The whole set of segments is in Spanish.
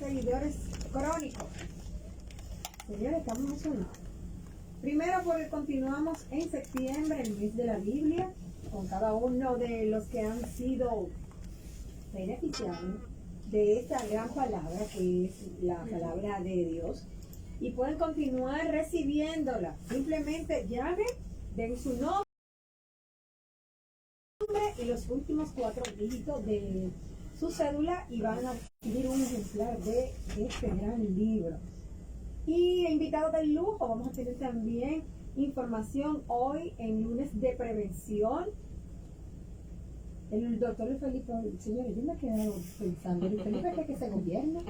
seguidores crónicos. Señores, estamos emocionados. Primero porque continuamos en septiembre, el mes de la Biblia, con cada uno de los que han sido beneficiados de esta gran palabra que es la palabra de Dios. Y pueden continuar recibiéndola. Simplemente llamen, den su nombre y los últimos 4 dígitos de su cédula y van a adquirir un ejemplar de este gran libro. Y invitados de lujo, vamos a tener también información hoy en lunes de prevención. El doctor Luis Felipe, señores, yo me he quedado pensando, Luis Felipe es que se gobierna.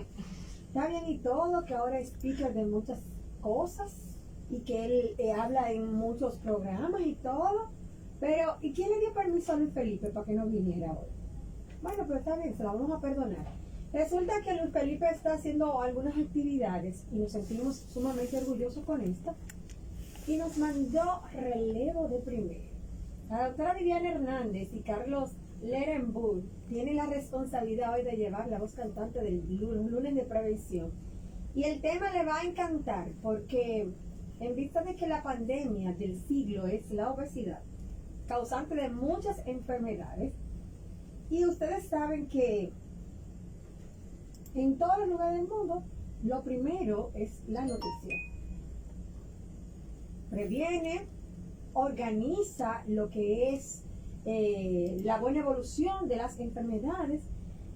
Está bien y todo, que ahora es speaker de muchas cosas y que él habla en muchos programas y todo. Pero, ¿y quién le dio permiso a Luis Felipe para que no viniera hoy? Bueno, pero está bien, se lo vamos a perdonar. Resulta que Luis Felipe está haciendo algunas actividades y nos sentimos sumamente orgullosos con esto. Y nos mandó relevo de primero. La doctora Viviana Hernández y Carlos Lerenburg tienen la responsabilidad hoy de llevar la voz cantante del lunes de prevención. Y el tema le va a encantar porque en vista de que la pandemia del siglo es la obesidad, causante de muchas enfermedades, y ustedes saben que en todos los lugares del mundo lo primero es la nutrición. Previene, organiza lo que es la buena evolución de las enfermedades,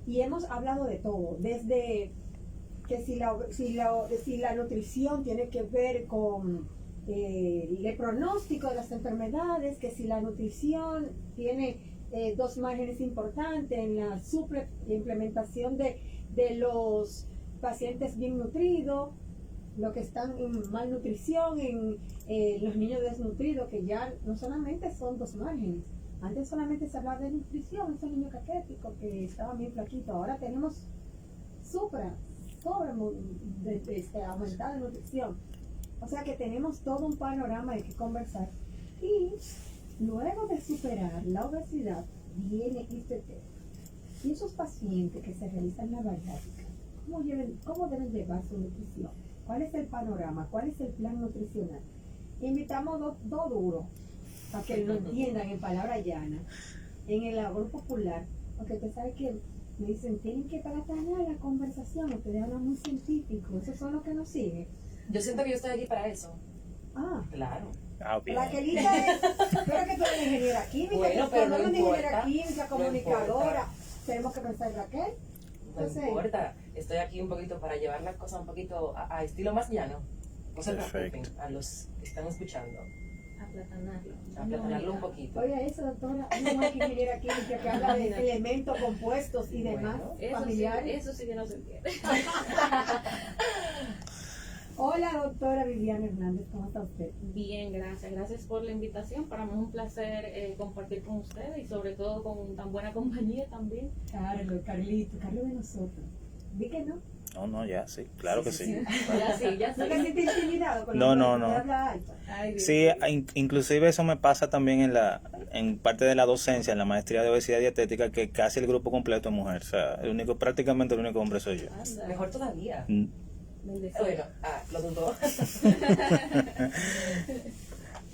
y hemos hablado de todo, desde que si la nutrición tiene que ver con el pronóstico de las enfermedades, que si la nutrición tiene 2 márgenes importantes en la implementación de los pacientes bien nutridos, los que están en malnutrición, en los niños desnutridos, que ya no solamente son 2 márgenes. Antes solamente se hablaba de nutrición, esos niños caquéticos que estaban bien flaquitos. Ahora tenemos aumentada nutrición. O sea que tenemos todo un panorama de que conversar. Y luego de superar la obesidad, viene este tema. Y esos pacientes que se realizan la bariátrica, ¿cómo deben llevar su nutrición? ¿Cuál es el panorama? ¿Cuál es el plan nutricional? Invitamos dos duros, para que lo entiendan en palabra llana, en el labor popular, porque usted sabe que me dicen, tienen que tratar la conversación, ustedes hablan muy científico, esos son los que nos siguen. Yo siento que yo estoy aquí para eso. Ah, Claro. bien. Raquelita es, creo que tú eres ingeniera química, Bueno, pero no ingeniera importa, química, comunicadora, tenemos que pensar Raquel. Entonces, No importa, estoy aquí un poquito para llevar las cosas un poquito a estilo más llano. No se preocupen a los que están escuchando. Aplatanarlo un poquito. Oye, eso, doctora, una mujer ingeniera química que habla de elementos compuestos y demás, Eso familiares. sí que no se entiende. Hola, doctora Viviana Hernández, ¿cómo está usted? Bien, gracias. Gracias por la invitación. Para mí es un placer compartir con ustedes y sobre todo con tan buena compañía también. Carlito, Carlos de nosotros. ¿Vi que no? No, ya, sí, claro que sí. Ya ¿No te sientes intimidado con No, la no, mujer que no. habla alto? Ay, Dios. Sí, inclusive eso me pasa también en parte de la docencia, en la maestría de obesidad dietética, que casi el grupo completo es mujer. O sea, prácticamente el único hombre soy yo. Anda. Mejor todavía. Bendecido. Bueno, lo dudó.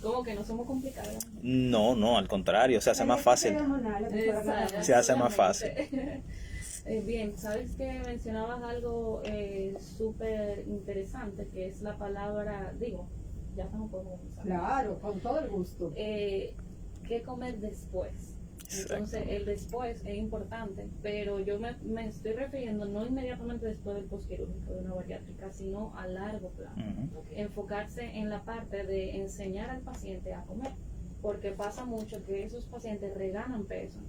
¿Cómo que no somos complicados? No, al contrario, se hace más fácil. Exacto. Se hace más fácil. Bien, sabes que mencionabas algo súper interesante, que es la palabra, ya estamos por comenzar. Claro, con todo el gusto. ¿Qué comer después? Entonces, el después es importante, pero yo me estoy refiriendo no inmediatamente después del posquirúrgico de una bariátrica, sino a largo plazo. Enfocarse en la parte de enseñar al paciente a comer, porque pasa mucho que esos pacientes reganan peso.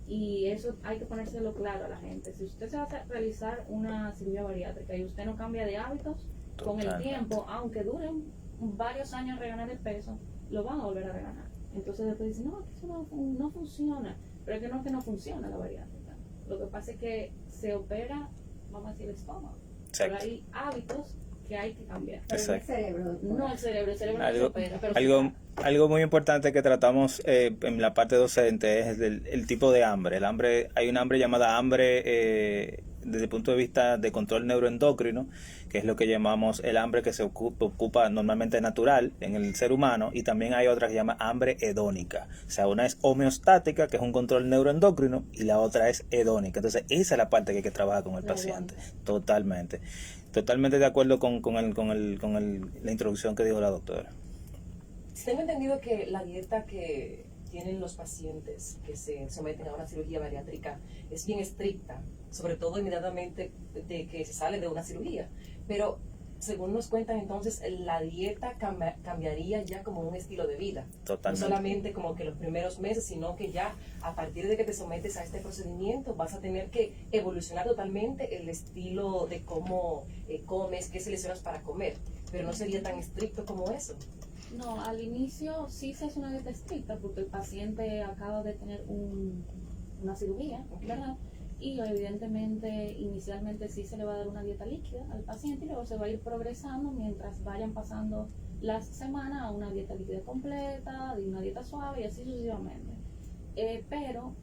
Y eso hay que ponérselo claro a la gente. Si usted se va a realizar una cirugía bariátrica y usted no cambia de hábitos, con el tiempo, aunque duren varios años reganar el peso, lo van a volver a reganar. Entonces después dicen, no, eso no funciona. Pero es que no funciona la bariátrica. Lo que pasa es que se opera, vamos a decir, el estómago. Pero hay hábitos que hay que cambiar. Pero el cerebro, doctora. No el cerebro no se opera. Pero Algo muy importante que tratamos en la parte docente es el tipo de hambre. Hay un hambre llamada hambre desde el punto de vista de control neuroendocrino, que es lo que llamamos el hambre que se ocupa normalmente natural en el ser humano, y también hay otra que se llama hambre hedónica. O sea, una es homeostática, que es un control neuroendocrino, y la otra es hedónica. Entonces, esa es la parte que hay que trabajar con el paciente. Totalmente. Totalmente de acuerdo con la introducción que dijo la doctora. Tengo entendido que la dieta que tienen los pacientes que se someten a una cirugía bariátrica es bien estricta, sobre todo inmediatamente de que se sale de una cirugía. Pero según nos cuentan, entonces la dieta cambiaría ya como un estilo de vida. Totalmente. No solamente como que los primeros meses, sino que ya a partir de que te sometes a este procedimiento vas a tener que evolucionar totalmente el estilo de cómo comes, qué seleccionas para comer. Pero no sería tan estricto como eso. No, al inicio sí se hace una dieta estricta porque el paciente acaba de tener una cirugía, ¿verdad? Y evidentemente inicialmente sí se le va a dar una dieta líquida al paciente y luego se va a ir progresando mientras vayan pasando las semanas a una dieta líquida completa, de una dieta suave y así sucesivamente. Pero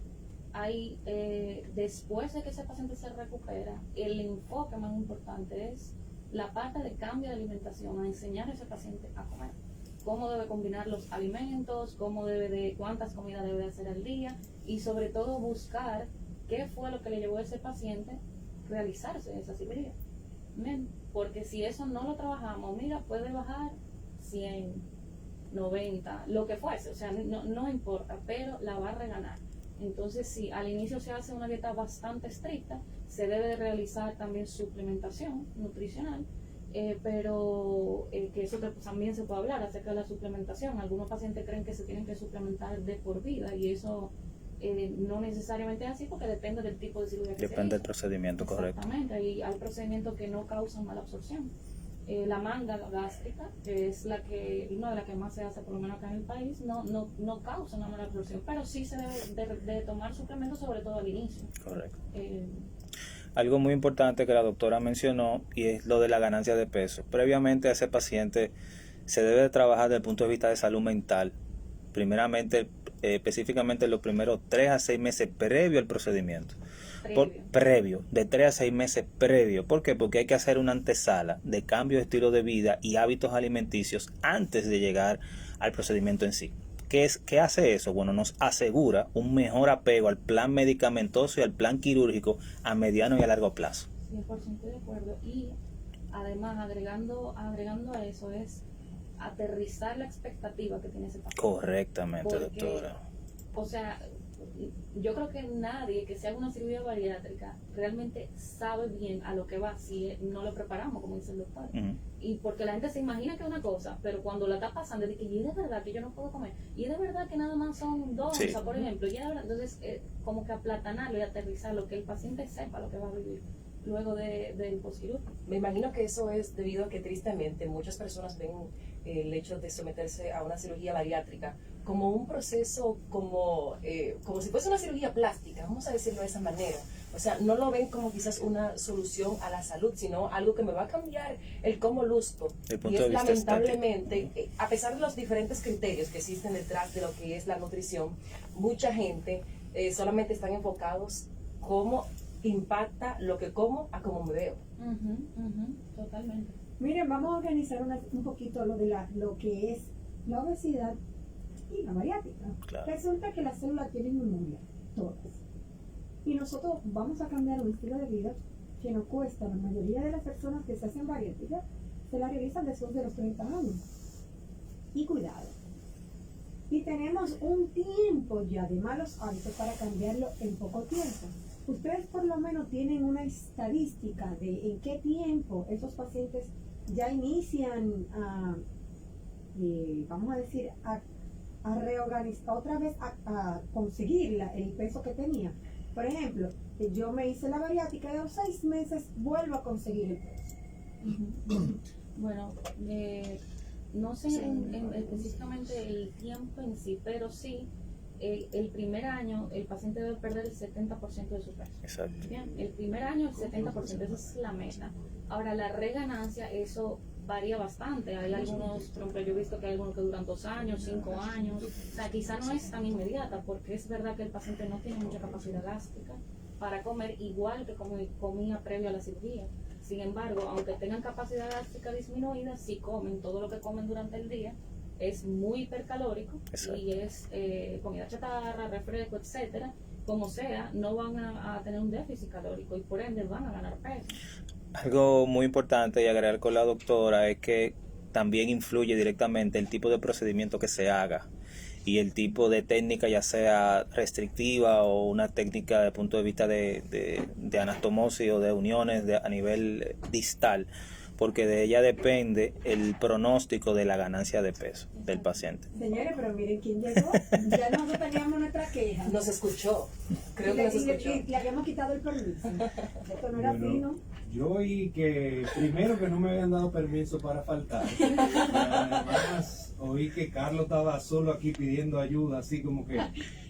hay, después de que ese paciente se recupera, el enfoque más importante es la parte de cambio de alimentación, a enseñar a ese paciente a comer. Cómo debe combinar los alimentos, cuántas comidas debe hacer al día y sobre todo buscar qué fue lo que le llevó a ese paciente a realizarse esa cirugía. Bien, porque si eso no lo trabajamos, mira, puede bajar 100, 90, lo que fuese, o sea, no importa, pero la va a reganar. Entonces, si al inicio se hace una dieta bastante estricta, se debe de realizar también suplementación nutricional, pero que eso también se puede hablar acerca de la suplementación. Algunos pacientes creen que se tienen que suplementar de por vida y eso no necesariamente es así porque depende del tipo de cirugía que depende del procedimiento, correcto. Exactamente, y hay procedimientos que no causan mala absorción. La manga gástrica, que es una de las que más se hace por lo menos acá en el país, no causa una mala absorción, pero sí se debe de tomar suplementos, sobre todo al inicio. Correcto. Algo muy importante que la doctora mencionó y es lo de la ganancia de peso. Previamente a ese paciente se debe de trabajar desde el punto de vista de salud mental. Primeramente, específicamente los primeros 3 a 6 meses previo al procedimiento. Previo, de 3 a 6 meses previo. ¿Por qué? Porque hay que hacer una antesala de cambio de estilo de vida y hábitos alimenticios antes de llegar al procedimiento en sí. ¿Qué hace eso? Bueno, nos asegura un mejor apego al plan medicamentoso y al plan quirúrgico a mediano y a largo plazo. 100% de acuerdo. Y además, agregando a eso, es aterrizar la expectativa que tiene ese paciente. Correctamente, porque, doctora. O sea, yo creo que nadie que se haga una cirugía bariátrica realmente sabe bien a lo que va si no lo preparamos, como dice el doctor. Y porque la gente se imagina que es una cosa, pero cuando la está pasando, dice que y es de verdad que yo no puedo comer, y es de verdad que nada más son 2 onzas, por ejemplo, y es de verdad, entonces como que aplatanarlo y aterrizarlo, que el paciente sepa lo que va a vivir luego del postquirúrgico. Me imagino que eso es debido a que tristemente muchas personas ven el hecho de someterse a una cirugía bariátrica como un proceso, como si fuese una cirugía plástica, vamos a decirlo de esa manera. O sea, no lo ven como quizás una solución a la salud, sino algo que me va a cambiar el cómo luzco. Y es lamentablemente, a pesar de los diferentes criterios que existen detrás de lo que es la nutrición, mucha gente solamente están enfocados cómo impacta lo que como a cómo me veo. Totalmente. Miren, vamos a organizar un poquito lo que es la obesidad y la bariátrica. Claro. Resulta que las células tienen memoria, todas. Y nosotros vamos a cambiar un estilo de vida que nos cuesta. La mayoría de las personas que se hacen bariátrica se la realizan después de los 30 años. Y cuidado. Y tenemos un tiempo ya de malos hábitos para cambiarlo en poco tiempo. Ustedes por lo menos tienen una estadística de en qué tiempo esos pacientes ya inician vamos a decir, a reorganizar otra vez, a conseguir el peso que tenía. Por ejemplo, yo me hice la bariátrica y a los 6 meses vuelvo a conseguir el peso. Bueno, no sé específicamente el tiempo en sí, pero sí, el primer año el paciente debe perder el 70% de su peso. Exacto. Bien, el primer año el 70%, esa es la meta. Ahora, la reganancia, eso varía bastante. Hay algunos, por ejemplo, yo he visto que hay algunos que duran 2 años, 5 años. O sea, quizá no es tan inmediata porque es verdad que el paciente no tiene mucha capacidad gástrica. para comer igual que como comía previo a la cirugía. Sin embargo, aunque tengan capacidad gástrica disminuida, si comen todo lo que comen durante el día, es muy hipercalórico. Exacto. Y es comida chatarra, refresco, etcétera. Como sea, no van a tener un déficit calórico y por ende van a ganar peso. Algo muy importante y agregar con la doctora es que también influye directamente el tipo de procedimiento que se haga y el tipo de técnica, ya sea restrictiva o una técnica desde el punto de vista de anastomosis o de uniones a nivel distal, porque de ella depende el pronóstico de la ganancia de peso del paciente. Señores, pero miren quién llegó. Ya nosotros teníamos nuestra queja. Nos escuchó. Creo que nos escuchó. Y le habíamos quitado el permiso. Esto no era fino. Yo oí que primero que no me habían dado permiso para faltar. Además, oí que Carlos estaba solo aquí pidiendo ayuda, así como que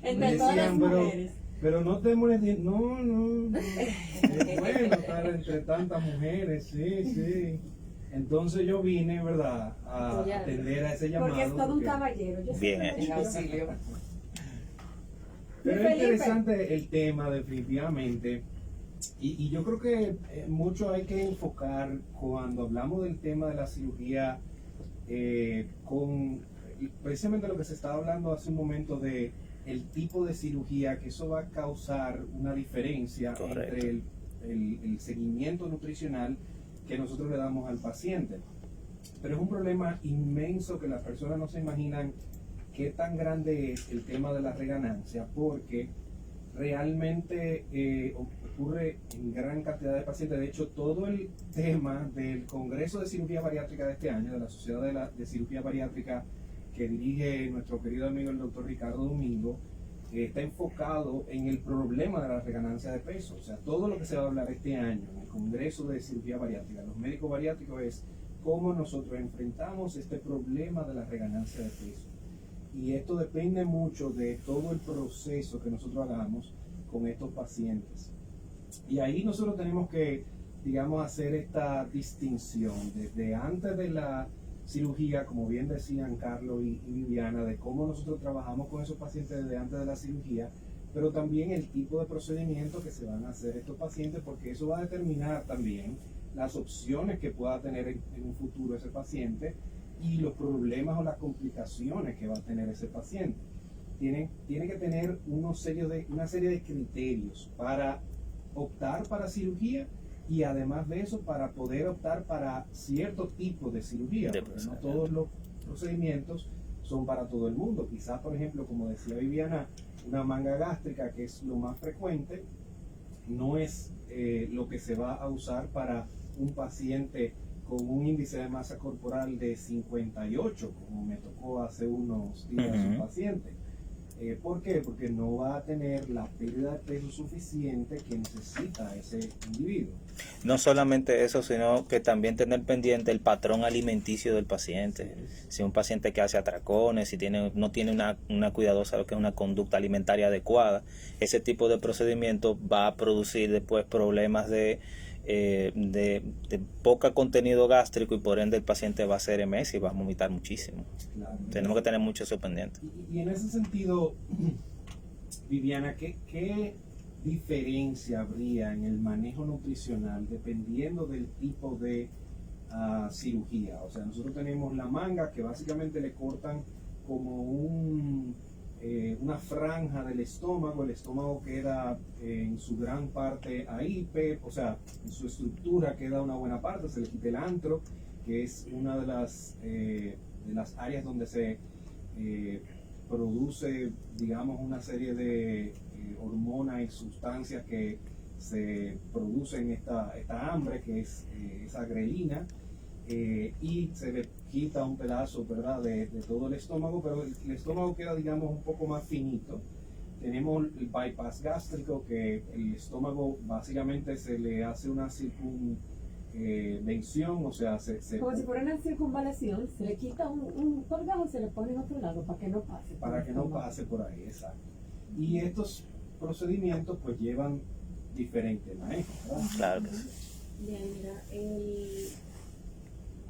Entre todas las mujeres. Pero no te molestes, no. Es bueno estar entre tantas mujeres, sí. Entonces yo vine, ¿verdad?, a atender a ese llamado. Porque es todo un caballero. Yo bien. En auxilio. Pero es interesante el tema, definitivamente. Y yo creo que mucho hay que enfocar cuando hablamos del tema de la cirugía con precisamente lo que se estaba hablando hace un momento de el tipo de cirugía, que eso va a causar una diferencia. Correcto. Entre el seguimiento nutricional que nosotros le damos al paciente. Pero es un problema inmenso que las personas no se imaginan qué tan grande es el tema de la reganancia, porque realmente ocurre en gran cantidad de pacientes. De hecho, todo el tema del Congreso de Cirugía Bariátrica de este año, de la Sociedad de Cirugía Bariátrica que dirige nuestro querido amigo el doctor Ricardo Domingo, está enfocado en el problema de la reganancia de peso. O sea, todo lo que se va a hablar este año en el Congreso de Cirugía Bariátrica, los médicos bariátricos, es cómo nosotros enfrentamos este problema de la reganancia de peso. Y esto depende mucho de todo el proceso que nosotros hagamos con estos pacientes. Y ahí nosotros tenemos que, digamos, hacer esta distinción desde antes de la cirugía, como bien decían Carlos y Viviana, de cómo nosotros trabajamos con esos pacientes desde antes de la cirugía, pero también el tipo de procedimiento que se van a hacer estos pacientes, porque eso va a determinar también las opciones que pueda tener en un futuro ese paciente y los problemas o las complicaciones que va a tener ese paciente. Tiene que tener una serie de criterios para optar para cirugía, y además de eso para poder optar para cierto tipo de cirugía, porque no todos los procedimientos son para todo el mundo. Quizás, por ejemplo, como decía Viviana, una manga gástrica, que es lo más frecuente, no es lo que se va a usar para un paciente con un índice de masa corporal de 58, como me tocó hace unos días un paciente. ¿Por qué? Porque no va a tener la pérdida de peso suficiente que necesita ese individuo. No solamente eso, sino que también tener pendiente el patrón alimenticio del paciente. Si un paciente que hace atracones, si no tiene una cuidadosa, lo que es una conducta alimentaria adecuada, ese tipo de procedimiento va a producir después problemas de poca contenido gástrico, y por ende el paciente va a hacer MS y va a vomitar muchísimo. Claro. Tenemos que tener mucho eso pendiente. Y en ese sentido, Viviana, ¿qué diferencia habría en el manejo nutricional dependiendo del tipo de cirugía? O sea, nosotros tenemos la manga, que básicamente le cortan como una franja del estómago. El estómago queda en su gran parte ahí, o sea, en su estructura queda una buena parte, se le quita el antro, que es una de las áreas donde se produce, digamos, una serie de hormonas y sustancias que se producen esta hambre, que es esa grelina. Y se le quita un pedazo, ¿verdad?, de todo el estómago, pero el estómago queda, digamos, un poco más finito. Tenemos el bypass gástrico, que el estómago básicamente se le hace una circunvención, o sea, como si fuera una circunvalación, se le quita un colgajo y se le pone en otro lado para que no pase. Para que no pase por ahí, exacto. Y estos procedimientos pues llevan diferente manejo, ¿verdad? Claro que sí. Bien, mira,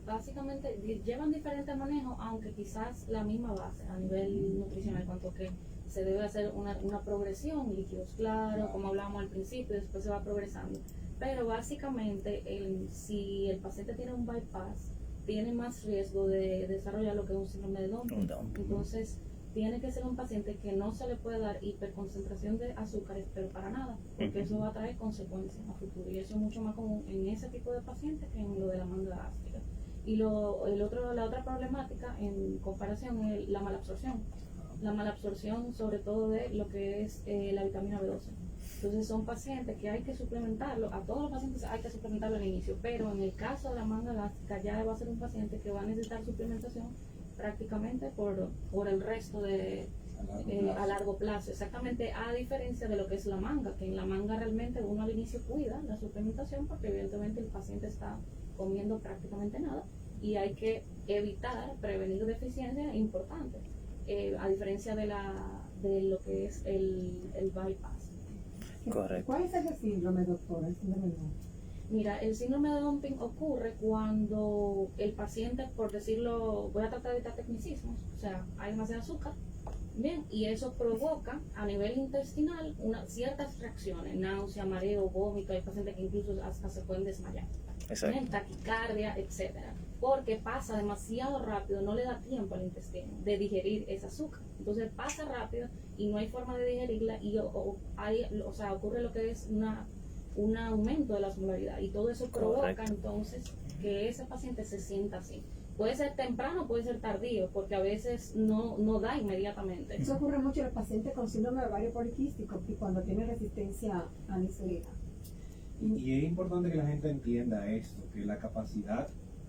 básicamente llevan diferente manejo, aunque quizás la misma base a nivel nutricional, cuanto que se debe hacer una progresión, líquidos claros, como hablábamos al principio, después se va progresando. Pero básicamente, si el paciente tiene un bypass, tiene más riesgo de desarrollar lo que es un síndrome de dumping. Entonces, tiene que ser un paciente que no se le puede dar hiperconcentración de azúcares, pero para nada, porque eso va a traer consecuencias a futuro. Y eso es mucho más común en ese tipo de pacientes que en lo de la manga gástrica. Y la otra problemática en comparación es la malabsorción. La malabsorción sobre todo de lo que es la vitamina B12. Entonces son pacientes que hay que suplementarlo, a todos los pacientes hay que suplementarlo al inicio, pero en el caso de la manga gástrica ya va a ser un paciente que va a necesitar suplementación prácticamente por el resto de a largo plazo, exactamente a diferencia de lo que es la manga, que en la manga realmente uno al inicio cuida la suplementación porque evidentemente el paciente está comiendo prácticamente nada y hay que evitar, prevenir deficiencias importantes, a diferencia de lo que es el bypass. Correcto. ¿Cuál es ese síndrome, doctora? El síndrome de dumping. Mira, el síndrome de dumping ocurre cuando el paciente, por decirlo, voy a tratar de evitar tecnicismos, o sea, hay demasiado azúcar, bien, y eso provoca a nivel intestinal ciertas reacciones, náusea, mareo, vómito, hay pacientes que incluso hasta se pueden desmayar, bien, taquicardia, etcétera, porque pasa demasiado rápido, no le da tiempo al intestino de digerir ese azúcar, entonces pasa rápido y no hay forma de digerirla y ocurre lo que es un aumento de la osmolaridad y todo eso provoca entonces que ese paciente se sienta así. Puede ser temprano, puede ser tardío, porque a veces no da inmediatamente. Eso ocurre mucho en los pacientes con síndrome de ovario poliquístico y cuando tienen resistencia a la insulina. Y es importante que la gente entienda esto, que la capacidad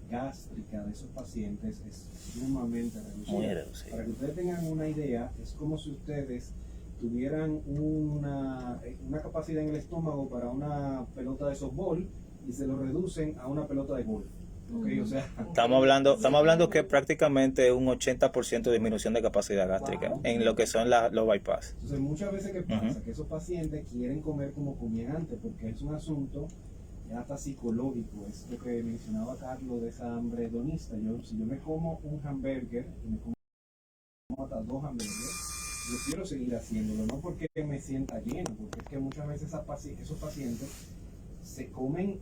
gástrica de esos pacientes es sumamente reducida. Para que ustedes tengan una idea, es como si ustedes tuvieran una capacidad en el estómago para una pelota de softball y se lo reducen a una pelota de golf. ¿Okay? O sea, estamos hablando que prácticamente un 80% de disminución de capacidad gástrica en lo que son los bypass. Entonces muchas veces ¿qué pasa? Que esos pacientes quieren comer como comían antes porque es un asunto ya hasta psicológico, es lo que mencionaba Carlos de esa hambre hedonista. Si yo me como un hamburger y me como hasta 2 hamburgues, yo quiero seguir haciéndolo, no porque me sienta lleno, porque es que muchas veces esos pacientes se comen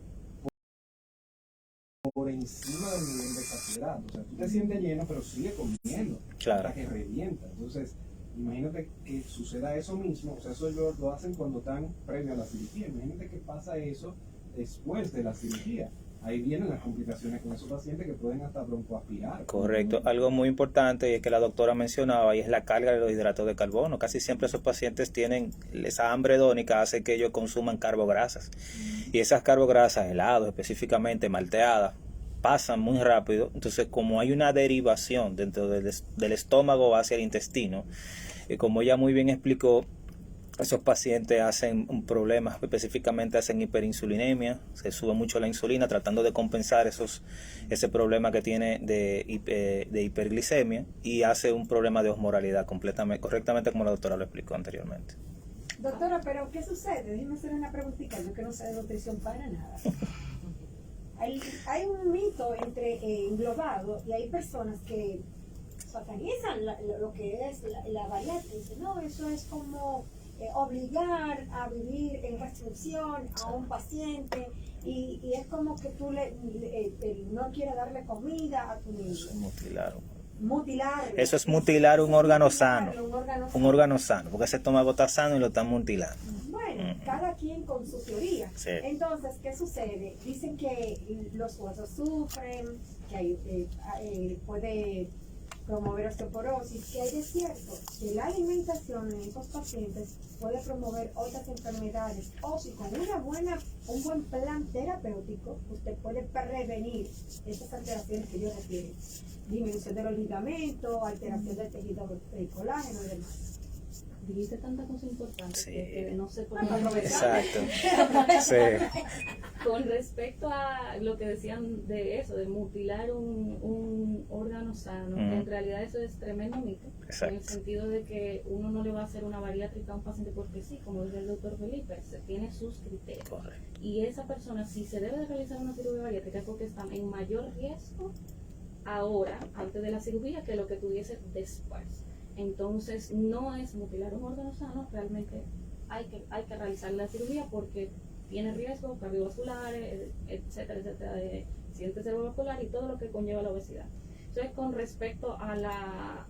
por encima del nivel de saciedad. O sea, tú te sientes lleno, pero sigue comiendo hasta que revienta. Entonces, imagínate que suceda eso mismo, o sea, eso lo hacen cuando están previo a la cirugía. Imagínate que pasa eso después de la cirugía. Ahí vienen las complicaciones con esos pacientes que pueden hasta broncoaspirar. Correcto. Algo muy importante y es que la doctora mencionaba y es la carga de los hidratos de carbono. Casi siempre esos pacientes tienen esa hambre hedónica, hace que ellos consuman carbograsas. Y esas carbograsas, helados específicamente, malteadas, pasan muy rápido. Entonces, como hay una derivación dentro del estómago hacia el intestino, y como ella muy bien explicó, esos pacientes hacen un problema, específicamente hacen hiperinsulinemia, se sube mucho la insulina tratando de compensar ese problema que tiene de hiperglicemia y hace un problema de osmoralidad correctamente como la doctora lo explicó anteriormente. Doctora, pero ¿qué sucede? Déjeme hacer una preguntita, yo que no sé de nutrición para nada. Hay un mito englobado y hay personas que satanizan lo que es la bariátrica. Dicen, no, eso es como obligar a vivir en restricción a un paciente y es como que tú no quieres darle comida a tu niño. Eso es mutilar un órgano sano. Un órgano sano, porque ese estómago está sano y lo están mutilando. Bueno, cada quien con su teoría. Sí. Entonces, ¿qué sucede? Dicen que los huesos sufren, que puede promover osteoporosis, que hay de cierto que la alimentación en esos pacientes puede promover otras enfermedades, o si con un buen plan terapéutico usted puede prevenir estas alteraciones que yo refiero, disminución de los ligamentos, alteración del tejido colágeno y demás. Dijiste tanta cosa importante Sí. que no sé por qué aprovechar. Exacto. Sí. Con respecto a lo que decían de eso, de mutilar un órgano sano, en realidad eso es tremendo mito. Exacto. En el sentido de que uno no le va a hacer una bariátrica a un paciente porque sí, como dice el doctor Felipe, se tiene sus criterios. Correcto. Y esa persona, si se debe de realizar una cirugía bariátrica, es porque están en mayor riesgo ahora, antes de la cirugía, que lo que tuviese después. Entonces no es mutilar un órgano sano, realmente hay que realizar la cirugía porque tiene riesgos cardiovasculares, etcétera, etcétera, de accidente cerebrovascular y todo lo que conlleva la obesidad. Entonces, con respecto a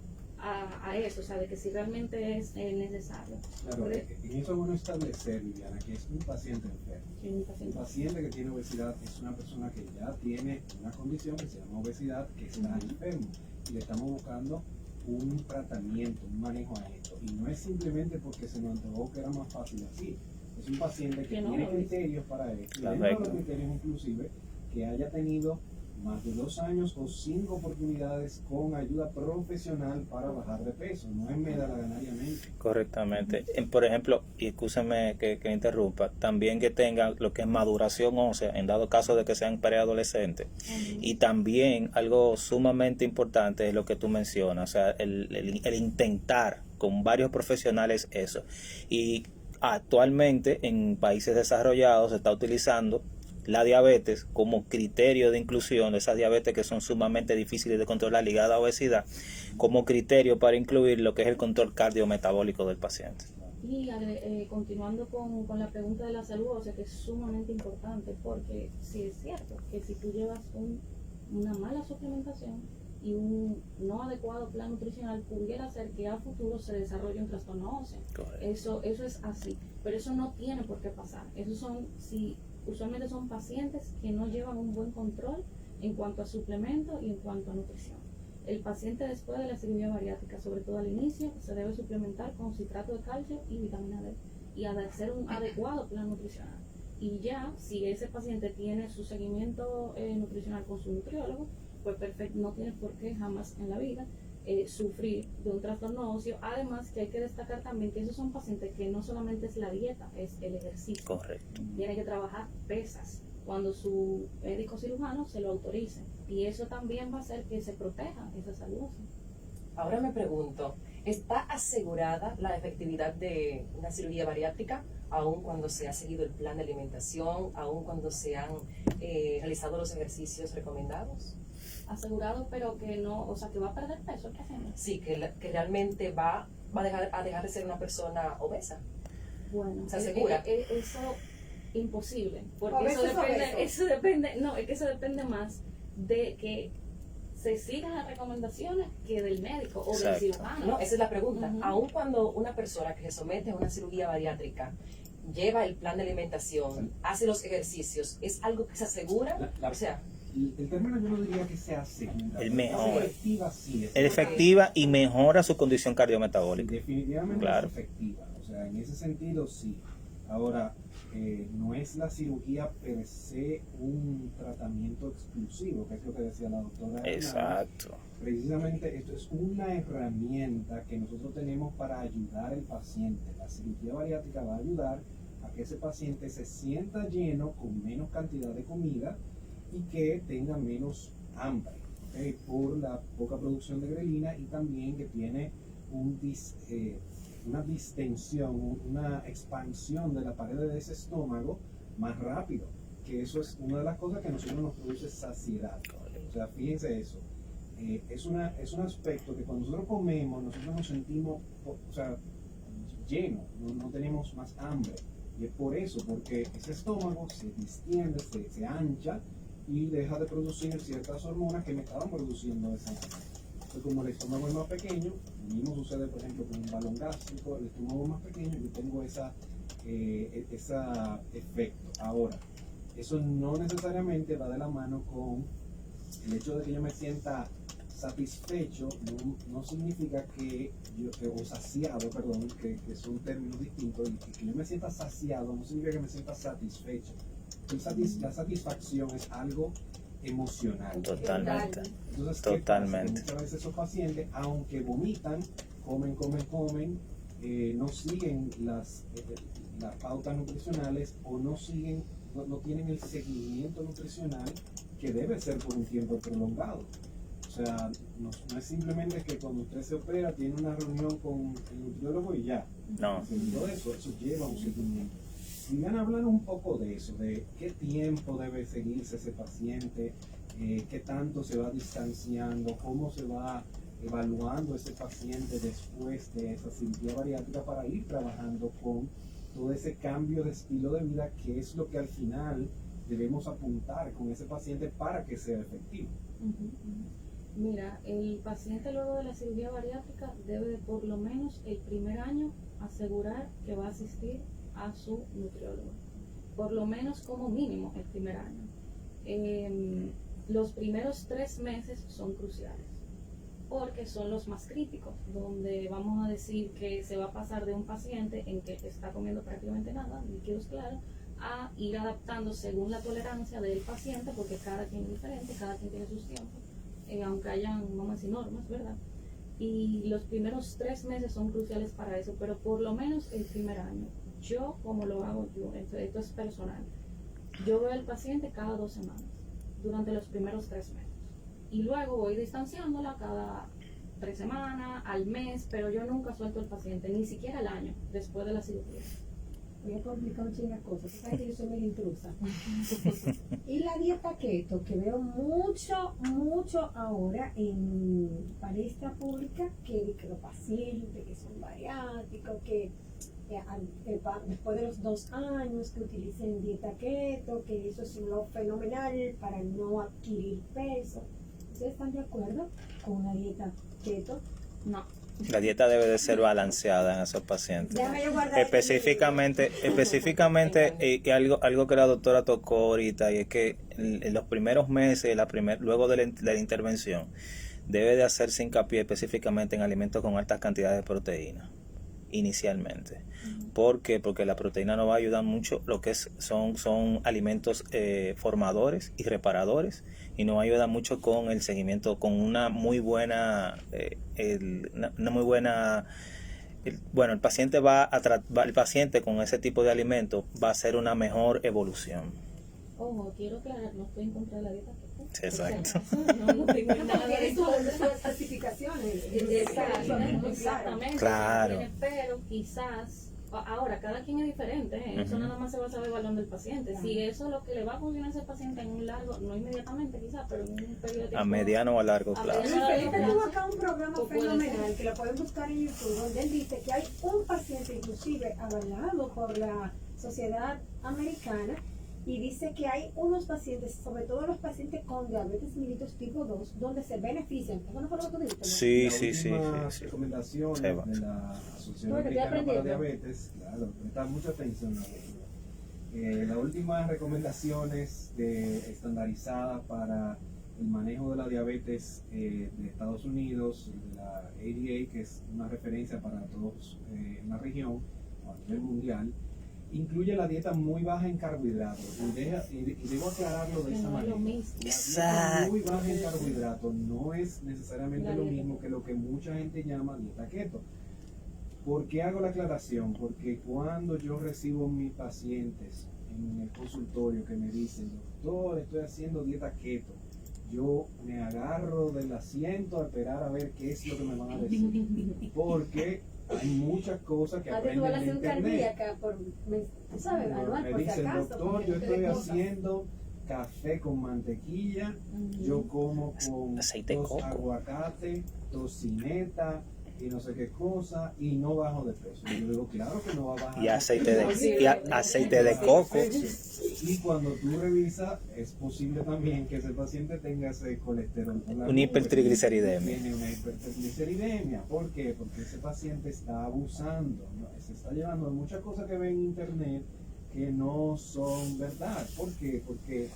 eso, o sea, de que si realmente es necesario. Claro, Porque- en eso es bueno establecer, Viviana, que es un paciente enfermo. Sí, un Un paciente. paciente que tiene obesidad es una persona que ya tiene una condición que se llama obesidad, que está enfermo, y le estamos buscando un tratamiento, un manejo a esto. Y no es simplemente porque se nos antojó que era más fácil así. Es un paciente que Que no tiene lo es. criterios para esto. Y Correcto. dentro de los criterios inclusive que haya tenido más de 2 años o 5 oportunidades con ayuda profesional para bajar de peso, no es medalaganariamente. Correctamente. Por ejemplo, y escúchame que interrumpa, también que tenga lo que es maduración ósea, en dado caso de que sean preadolescentes. Y también algo sumamente importante es lo que tú mencionas, o sea, el intentar con varios profesionales eso. Y actualmente en países desarrollados se está utilizando la diabetes como criterio de inclusión, esas diabetes que son sumamente difíciles de controlar ligadas a obesidad, como criterio para incluir lo que es el control cardiometabólico del paciente. Y continuando con la pregunta de la salud, o sea que es sumamente importante porque sí es cierto que si tú llevas una mala suplementación y un no adecuado plan nutricional pudiera hacer que a futuro se desarrolle un trastorno óseo. Correcto. Eso es así, pero eso no tiene por qué pasar. Usualmente son pacientes que no llevan un buen control en cuanto a suplemento y en cuanto a nutrición. El paciente después de la cirugía bariátrica, sobre todo al inicio, se debe suplementar con citrato de calcio y vitamina D y hacer un adecuado plan nutricional. Y ya, si ese paciente tiene su seguimiento nutricional con su nutriólogo, pues perfecto, no tiene por qué jamás en la vida sufrir de un trastorno óseo. Además que hay que destacar también que esos son pacientes que no solamente es la dieta, es el ejercicio. Correcto. Tiene que trabajar pesas cuando su médico cirujano se lo autorice. Y eso también va a hacer que se proteja esa salud ósea. Ahora me pregunto, ¿está asegurada la efectividad de una cirugía bariátrica aun cuando se ha seguido el plan de alimentación, aun cuando se han realizado los ejercicios recomendados? Asegurado, pero que no, o sea, que va a perder peso, ¿qué hacemos? Sí, que realmente va a dejar de ser una persona obesa. Bueno, ¿Se asegura? Eso imposible, porque Obesos, eso depende, no, es que eso depende más de que se sigan las recomendaciones que del médico o del Exacto. cirujano. No, esa es la pregunta. Ujú. Aun cuando una persona que se somete a una cirugía bariátrica lleva el plan de alimentación, hace los ejercicios, ¿es algo que se asegura? O sea, El término yo no diría que sea segura. El pero mejor. efectiva sí es. Es efectiva y mejora su condición cardiometabólica. Definitivamente Claro. es efectiva. O sea, en ese sentido sí. Ahora, no es la cirugía per se un tratamiento exclusivo, que es lo que decía la doctora. Hernández. Exacto. Precisamente esto es una herramienta que nosotros tenemos para ayudar al paciente. La cirugía bariátrica va a ayudar a que ese paciente se sienta lleno con menos cantidad de comida y que tenga menos hambre, ¿ok? Por la poca producción de grelina y también que tiene una distensión, una expansión de la pared de ese estómago más rápido, que eso es una de las cosas que a nosotros nos produce saciedad. O sea, fíjense eso. Es un aspecto que cuando nosotros comemos, nosotros nos sentimos, o sea, llenos, no tenemos más hambre. Y es por eso, porque ese estómago se distiende, se ancha y deja de producir ciertas hormonas que me estaban produciendo esa hambre. Entonces, como el estómago es más pequeño, lo mismo sucede, por ejemplo, con un balón gástrico, el estómago es más pequeño, yo tengo ese efecto. Ahora, eso no necesariamente va de la mano con el hecho de que yo me sienta satisfecho, no significa que o saciado, perdón, que son términos distintos, y que yo me sienta saciado no significa que me sienta satisfecho. La satisfacción es algo emocional. Totalmente. Entonces, Totalmente. ¿qué pasa? Que muchas veces esos pacientes, aunque vomitan, comen, no siguen las pautas nutricionales o no tienen el seguimiento nutricional que debe ser por un tiempo prolongado. O sea, no es simplemente que cuando usted se opera tiene una reunión con el nutriólogo y ya. No. Todo eso lleva un seguimiento. Y van a hablar un poco de eso, de qué tiempo debe seguirse ese paciente, qué tanto se va distanciando, cómo se va evaluando ese paciente después de esa cirugía bariátrica para ir trabajando con todo ese cambio de estilo de vida, que es lo que al final debemos apuntar con ese paciente para que sea efectivo. Mira, el paciente luego de la cirugía bariátrica debe de por lo menos el primer año asegurar que va a asistir a su nutriólogo. Por lo menos como mínimo el primer año. Los primeros 3 meses son cruciales porque son los más críticos, donde vamos a decir que se va a pasar de un paciente en que está comiendo prácticamente nada, líquidos claros, a ir adaptando según la tolerancia del paciente, porque cada quien es diferente, cada quien tiene sus tiempos, aunque hayan, vamos a decir, normas, ¿verdad? Y los primeros 3 meses son cruciales para eso, pero por lo menos el primer año. Yo, como lo hago yo, esto es personal, yo veo al paciente cada 2 semanas, durante los primeros 3 meses. Y luego voy distanciándola cada 3 semanas, al mes, pero yo nunca suelto al paciente, ni siquiera al año, después de la cirugía. Voy a complicar un chingo de cosas. Tú sabes que yo soy medio intrusa. Y la dieta keto, que veo mucho ahora en palestra pública, que los pacientes que son bariátricos, que después de los 2 años que utilicen dieta keto, que eso es lo fenomenal para no adquirir peso. ¿Ustedes están de acuerdo con una dieta keto? No. La dieta debe de ser balanceada en esos pacientes. Déjame yo guardar Específicamente y algo que la doctora tocó ahorita, y es que en los primeros meses, luego de la intervención, debe de hacerse hincapié específicamente en alimentos con altas cantidades de proteína, inicialmente. ¿Por qué? Porque la proteína nos va a ayudar mucho, lo que son alimentos formadores y reparadores, y nos ayuda mucho con el seguimiento, con una muy buena, el paciente el paciente con ese tipo de alimentos va a hacer una mejor evolución. Ojo, quiero aclarar, no estoy en contra de la dieta keto. Exacto. No tengo nada de eso. sus especificaciones. Exactamente. Claro. Pero quizás, ahora cada quien es diferente, ¿eh? Eso nada más se va a saber evaluando el paciente. Claro. Si eso es lo que le va a funcionar a ese paciente en un largo, no inmediatamente quizás, pero en un periodo de tiempo. A mediano o a largo plazo. Felipe tuvo acá un programa fenomenal que lo pueden buscar en YouTube, donde él dice que hay un paciente inclusive avalado por la Sociedad Americana, y dice que hay unos pacientes, sobre todo los pacientes con diabetes mellitus tipo 2, donde se benefician. ¿Eso no fue lo que tú dijiste, no? Sí. Las recomendaciones de la Asociación Bueno, estoy Americana para aprendiendo. Diabetes, claro, presta mucha atención a eso. Las últimas recomendaciones estandarizadas para el manejo de la diabetes de Estados Unidos, de la ADA, que es una referencia para todos en la región o a nivel mundial, incluye la dieta muy baja en carbohidratos. Y debo aclararlo de esa No es manera. lo mismo. La dieta Exacto. muy baja en carbohidratos no es necesariamente lo mismo que lo que mucha gente llama dieta keto. ¿Por qué hago la aclaración? Porque cuando yo recibo mis pacientes en el consultorio que me dicen, doctor, estoy haciendo dieta keto, yo me agarro del asiento a esperar a ver qué es lo que me van a decir. Porque hay muchas cosas que aprenden en internet. Tú sabes, anual, Me por si dicen, acaso, doctor, porque yo te estoy dé cosas. haciendo café con mantequilla, yo como con Aceite de 2 coco. aguacates, tocineta y no sé qué cosa, y no bajo de peso. Y yo digo, claro que no va a bajar. Y aceite de Perfecto. coco. Y cuando tú revisas, es posible también que ese paciente tenga ese colesterol por la Una nube. hipertrigliceridemia. Tiene una hipertrigliceridemia. ¿Por qué? Porque ese paciente está abusando, ¿no? Se está llevando muchas cosas que ven en internet que no son verdad. ¿Por qué? Porque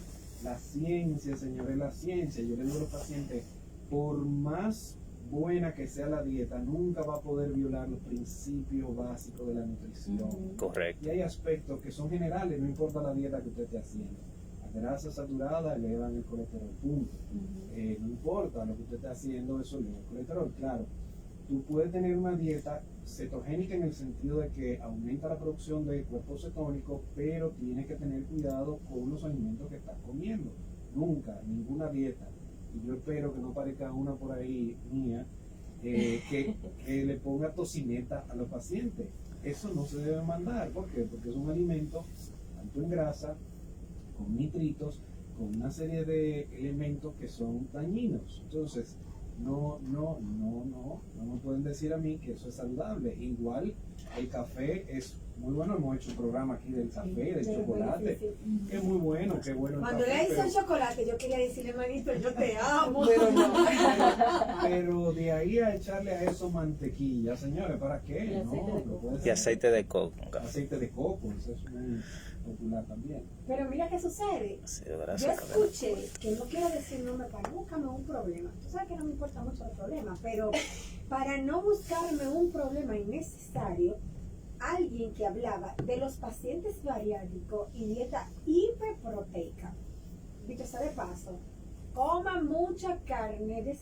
la ciencia, señores, la ciencia. Yo le digo a los pacientes, por más buena que sea la dieta, nunca va a poder violar los principios básicos de la nutrición. Correcto. Y hay aspectos que son generales, no importa la dieta que usted esté haciendo. Las grasas saturadas elevan el colesterol, punto. No importa lo que usted esté haciendo, eso eleva el colesterol. Claro, tú puedes tener una dieta cetogénica en el sentido de que aumenta la producción de cuerpos cetónicos, pero tienes que tener cuidado con los alimentos que estás comiendo. Nunca, ninguna dieta, y yo espero que no parezca una por ahí mía, que le ponga tocineta a los pacientes. Eso no se debe mandar. ¿Por qué? Porque es un alimento alto en grasa, con nitritos, con una serie de elementos que son dañinos. Entonces, no me pueden decir a mí que eso es saludable. Igual el café es muy bueno, hemos hecho un programa aquí del café, del Pero chocolate, sí. que es muy bueno, qué bueno el Cuando café, le hizo el chocolate, yo quería decirle, manito, yo te amo. pero de ahí a echarle a eso mantequilla, señores, ¿para qué? Y aceite de No coco. puede Y ser. aceite de coco. un café. Aceite de coco, eso es muy popular también. Pero mira qué sucede. Sí, de Yo grasa, escuché, que no quiero decir nombre para no buscarme un problema. Tú sabes que no me importa mucho el problema, pero para no buscarme un problema innecesario, alguien que hablaba de los pacientes bariátricos y dieta hiperproteica. Dicho sea de paso, coma mucha carne de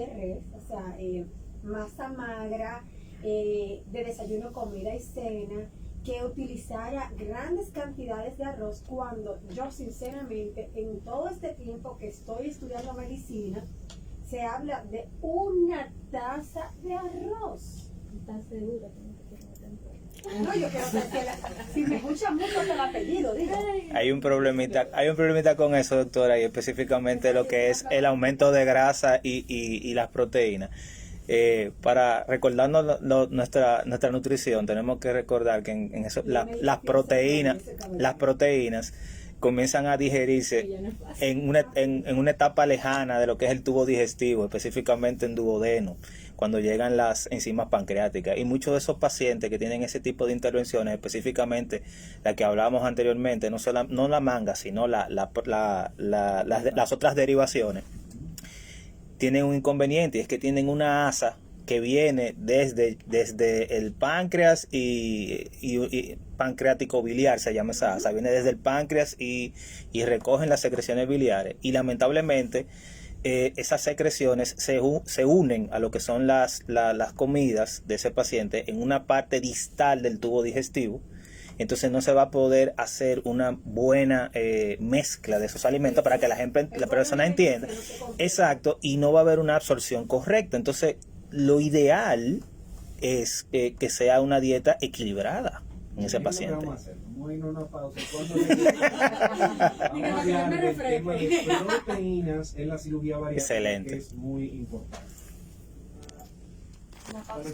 res, o sea, masa magra, de desayuno, comida y cena, que utilizara grandes cantidades de arroz, cuando yo sinceramente en todo este tiempo que estoy estudiando medicina se habla de una taza de arroz. ¿Estás segura que no te quieres meter en problemas? No, yo quiero saber si me escucha mucho el apellido, digo. Hay un problemita con eso, doctora, y específicamente lo que es el aumento de grasa y las proteínas. Para recordarnos nuestra nutrición, tenemos que recordar que en eso las proteínas comienzan a digerirse Que ya no es fácil. en una etapa lejana de lo que es el tubo digestivo, específicamente en duodeno, cuando llegan las enzimas pancreáticas. Y muchos de esos pacientes que tienen ese tipo de intervenciones, específicamente la que hablábamos anteriormente, no la manga, sino las otras derivaciones, tienen un inconveniente, y es que tienen una asa que viene desde el páncreas y pancreático biliar, se llama esa asa, viene desde el páncreas y recogen las secreciones biliares, y lamentablemente esas secreciones se unen a lo que son las comidas de ese paciente en una parte distal del tubo digestivo. Entonces no se va a poder hacer una buena mezcla de esos alimentos para que la persona entienda. Exacto, y no va a haber una absorción correcta. Entonces lo ideal es que sea una dieta equilibrada en ese paciente. Vamos a hacer, vamos a irnos a una pausa. Cuando vamos a hablar del tema de proteínas en la cirugía bariátrica, Excelente. que es muy importante. Una pausa.